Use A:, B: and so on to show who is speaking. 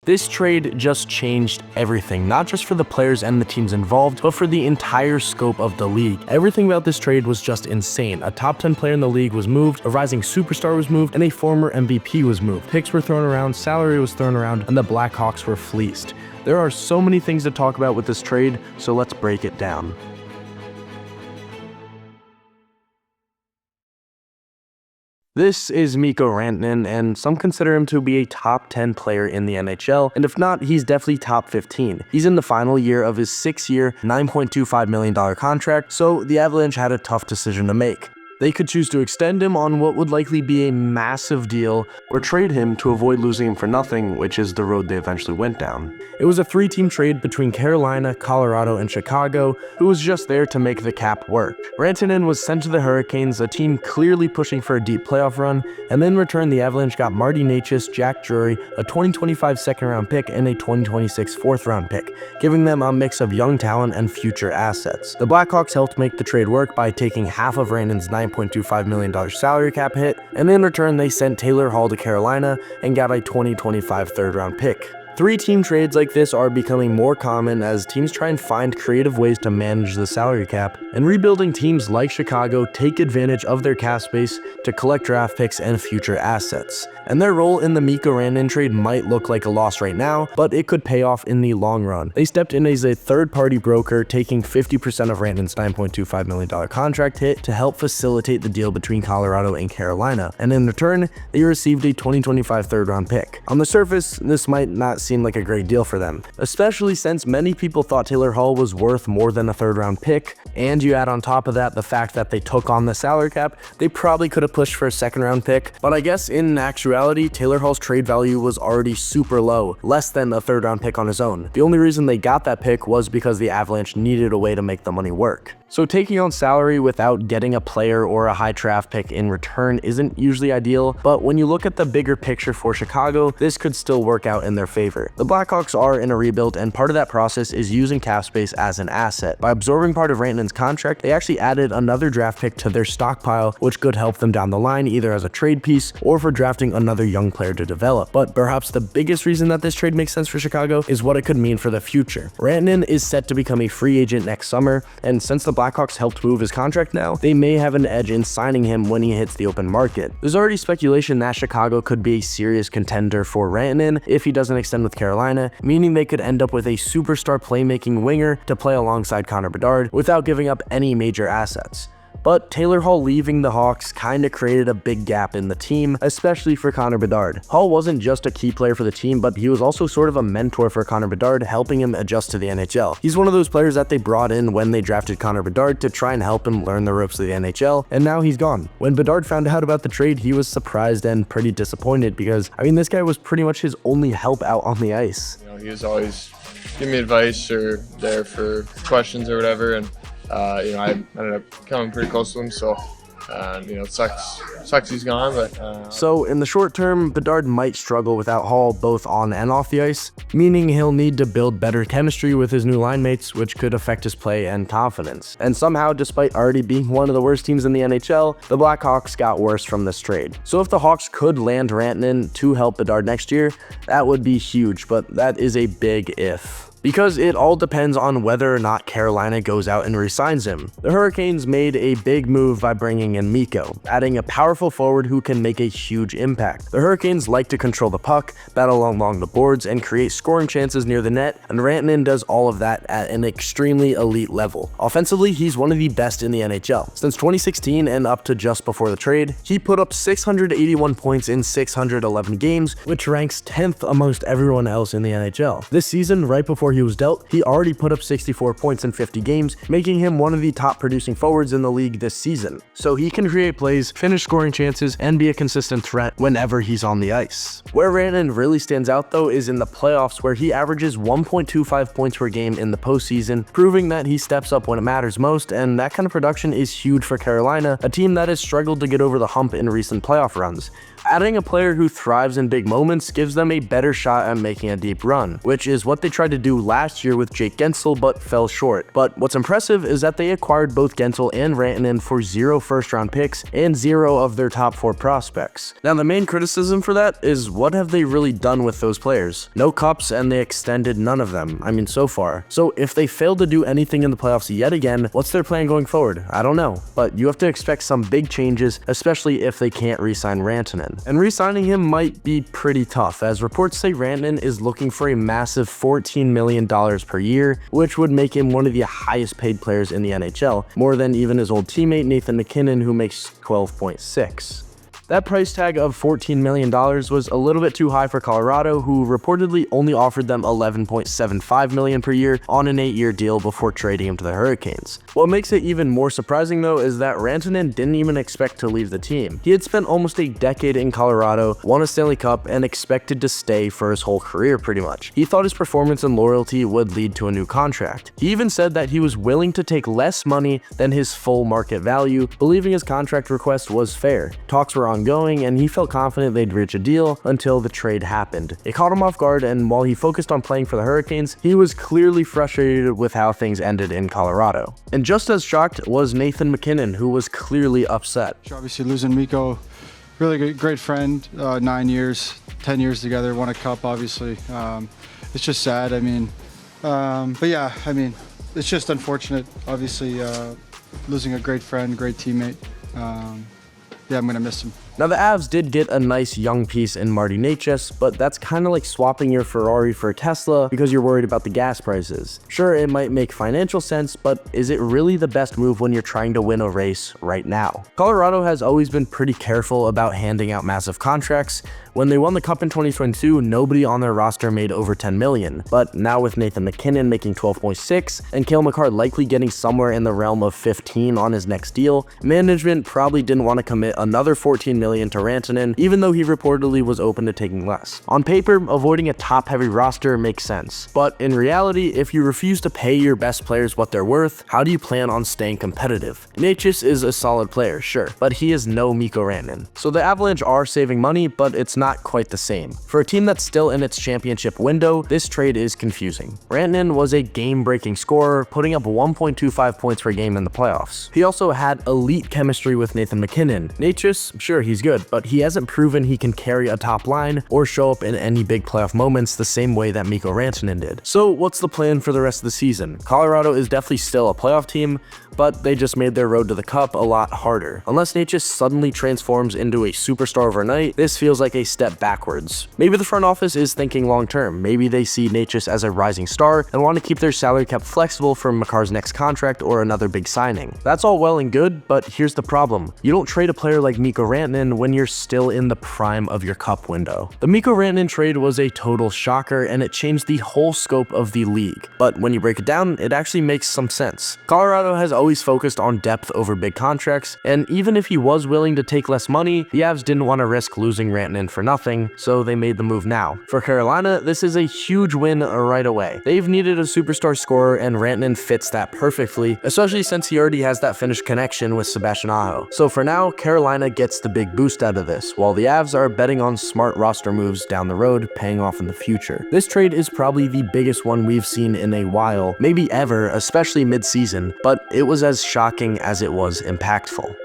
A: This trade just changed everything, not just for the players and the teams involved, but for the entire scope of the league. Everything about this trade was just insane. A top 10 player in the league was moved, a rising superstar was moved, and a former MVP was moved. Picks were thrown around, salary was thrown around, and the Blackhawks were fleeced. There are so many things to talk about with this trade, so let's break it down. This is Mikko Rantanen, and some consider him to be a top 10 player in the NHL, and if not, he's definitely top 15. He's in the final year of his 6-year, $9.25 million contract, so the Avalanche had a tough decision to make. They could choose to extend him on what would likely be a massive deal, or trade him to avoid losing him for nothing, which is the road they eventually went down. It was a 3-team trade between Carolina, Colorado, and Chicago, who was just there to make the cap work. Rantanen was sent to the Hurricanes, a team clearly pushing for a deep playoff run, and then in return the Avalanche got Marty Necas, Jack Drury, a 2025 second-round pick, and a 2026 fourth-round pick, giving them a mix of young talent and future assets. The Blackhawks helped make the trade work by taking half of Rantanen's $9.25 million salary cap hit, and in return they sent Taylor Hall to Carolina and got a 2025 third-round pick. 3-team trades like this are becoming more common as teams try and find creative ways to manage the salary cap, and rebuilding teams like Chicago take advantage of their cap space to collect draft picks and future assets. And their role in the Mikko Rantanen trade might look like a loss right now, but it could pay off in the long run. They stepped in as a third-party broker, taking 50% of Rantanen's $9.25 million contract hit to help facilitate the deal between Colorado and Carolina, and in return, they received a 2025 third-round pick. On the surface, this might not seem like a great deal for them, especially since many people thought Taylor Hall was worth more than a third-round pick, and you add on top of that the fact that they took on the salary cap, they probably could have pushed for a second-round pick, but I guess in actuality, Taylor Hall's trade value was already super low, less than a third-round pick on his own. The only reason they got that pick was because the Avalanche needed a way to make the money work. So taking on salary without getting a player or a high draft pick in return isn't usually ideal, but when you look at the bigger picture for Chicago, this could still work out in their favor. The Blackhawks are in a rebuild, and part of that process is using cap space as an asset. By absorbing part of Rantanen's contract, they actually added another draft pick to their stockpile, which could help them down the line either as a trade piece or for drafting another young player to develop. But perhaps the biggest reason that this trade makes sense for Chicago is what it could mean for the future. Rantanen is set to become a free agent next summer, and since the Blackhawks helped move his contract now, they may have an edge in signing him when he hits the open market. There's already speculation that Chicago could be a serious contender for Rantanen if he doesn't extend with Carolina, meaning they could end up with a superstar playmaking winger to play alongside Connor Bedard without giving up any major assets. But Taylor Hall leaving the Hawks kinda created a big gap in the team, especially for Connor Bedard. Hall wasn't just a key player for the team, but he was also sort of a mentor for Connor Bedard, helping him adjust to the NHL. He's one of those players that they brought in when they drafted Connor Bedard to try and help him learn the ropes of the NHL, and now he's gone. When Bedard found out about the trade, he was surprised and pretty disappointed because, this guy was pretty much his only help out on the ice.
B: He was always giving me advice or there for questions or whatever, and I ended up coming pretty close to him, so it sucks he's gone, but
A: So in the short term, Bedard might struggle without Hall both on and off the ice, meaning he'll need to build better chemistry with his new line mates, which could affect his play and confidence. And somehow, despite already being one of the worst teams in the NHL, the Blackhawks got worse from this trade. So if the Hawks could land Rantanen to help Bedard next year, that would be huge, but that is a big if. Because it all depends on whether or not Carolina goes out and re-signs him. The Hurricanes made a big move by bringing in Mikko, adding a powerful forward who can make a huge impact. The Hurricanes like to control the puck, battle along the boards, and create scoring chances near the net, and Rantanen does all of that at an extremely elite level. Offensively, he's one of the best in the NHL. Since 2016 and up to just before the trade, he put up 681 points in 611 games, which ranks 10th amongst everyone else in the NHL. This season, right before he was dealt, he already put up 64 points in 50 games, making him one of the top producing forwards in the league this season. So he can create plays, finish scoring chances, and be a consistent threat whenever he's on the ice. Where Rantanen really stands out though is in the playoffs, where he averages 1.25 points per game in the postseason, proving that he steps up when it matters most, and that kind of production is huge for Carolina, a team that has struggled to get over the hump in recent playoff runs. Adding a player who thrives in big moments gives them a better shot at making a deep run, which is what they tried to do last year with Jake Gensel but fell short. But what's impressive is that they acquired both Gensel and Rantanen for 0 first-round picks and 0 of their top 4 prospects. Now the main criticism for that is, what have they really done with those players? No cups, and they extended none of them, I mean so far. So if they fail to do anything in the playoffs yet again, what's their plan going forward? I don't know, but you have to expect some big changes, especially if they can't re-sign Rantanen. And re-signing him might be pretty tough, as reports say Rantanen is looking for a massive $14 million per year, which would make him one of the highest paid players in the NHL, more than even his old teammate Nathan MacKinnon, who makes 12.6. That price tag of $14 million was a little bit too high for Colorado, who reportedly only offered them $11.75 million per year on an 8-year deal before trading him to the Hurricanes. What makes it even more surprising though is that Rantanen didn't even expect to leave the team. He had spent almost a decade in Colorado, won a Stanley Cup, and expected to stay for his whole career pretty much. He thought his performance and loyalty would lead to a new contract. He even said that he was willing to take less money than his full market value, believing his contract request was fair. Talks were ongoing, and he felt confident they'd reach a deal until the trade happened. It caught him off guard, and while he focused on playing for the Hurricanes, he was clearly frustrated with how things ended in Colorado. And just as shocked was Nathan MacKinnon, who was clearly upset.
C: Obviously losing Mikko, really great friend, 9 years, 10 years together, won a cup obviously. It's just sad, I mean, but yeah, I mean, it's just unfortunate, obviously, losing a great friend, great teammate. Yeah, I'm gonna miss him.
A: Now the Avs did get a nice young piece in Marty Necas, but that's kind of like swapping your Ferrari for a Tesla because you're worried about the gas prices. Sure, it might make financial sense, but is it really the best move when you're trying to win a race right now? Colorado has always been pretty careful about handing out massive contracts. When they won the Cup in 2022, nobody on their roster made over $10 million. But now with Nathan MacKinnon making 12.6 and Cale Makar likely getting somewhere in the realm of 15 on his next deal, management probably didn't want to commit another $14 million to Rantanen, even though he reportedly was open to taking less. On paper, avoiding a top-heavy roster makes sense. But in reality, if you refuse to pay your best players what they're worth, how do you plan on staying competitive? Necas is a solid player, sure, but he is no Mikko Rantanen. So the Avalanche are saving money, but it's not quite the same. For a team that's still in its championship window, this trade is confusing. Rantanen was a game-breaking scorer, putting up 1.25 points per game in the playoffs. He also had elite chemistry with Nathan MacKinnon. Necas, sure, he's good, but he hasn't proven he can carry a top line or show up in any big playoff moments the same way that Mikko Rantanen did. So what's the plan for the rest of the season? Colorado is definitely still a playoff team, but they just made their road to the cup a lot harder. Unless Necas suddenly transforms into a superstar overnight, this feels like a step backwards. Maybe the front office is thinking long term. Maybe they see Necas as a rising star and want to keep their salary cap flexible for Makar's next contract or another big signing. That's all well and good, but here's the problem. You don't trade a player like Mikko Rantanen when you're still in the prime of your cup window. The Mikko Rantanen trade was a total shocker, and it changed the whole scope of the league. But when you break it down, it actually makes some sense. Colorado has always focused on depth over big contracts, and even if he was willing to take less money, the Avs didn't want to risk losing Rantanen for nothing, so they made the move now. For Carolina, this is a huge win right away. They've needed a superstar scorer, and Rantanen fits that perfectly, especially since he already has that Finnish connection with Sebastian Aho. So for now, Carolina gets the big boost out of this, while the Avs are betting on smart roster moves down the road, paying off in the future. This trade is probably the biggest one we've seen in a while, maybe ever, especially mid-season, but it was as shocking as it was impactful.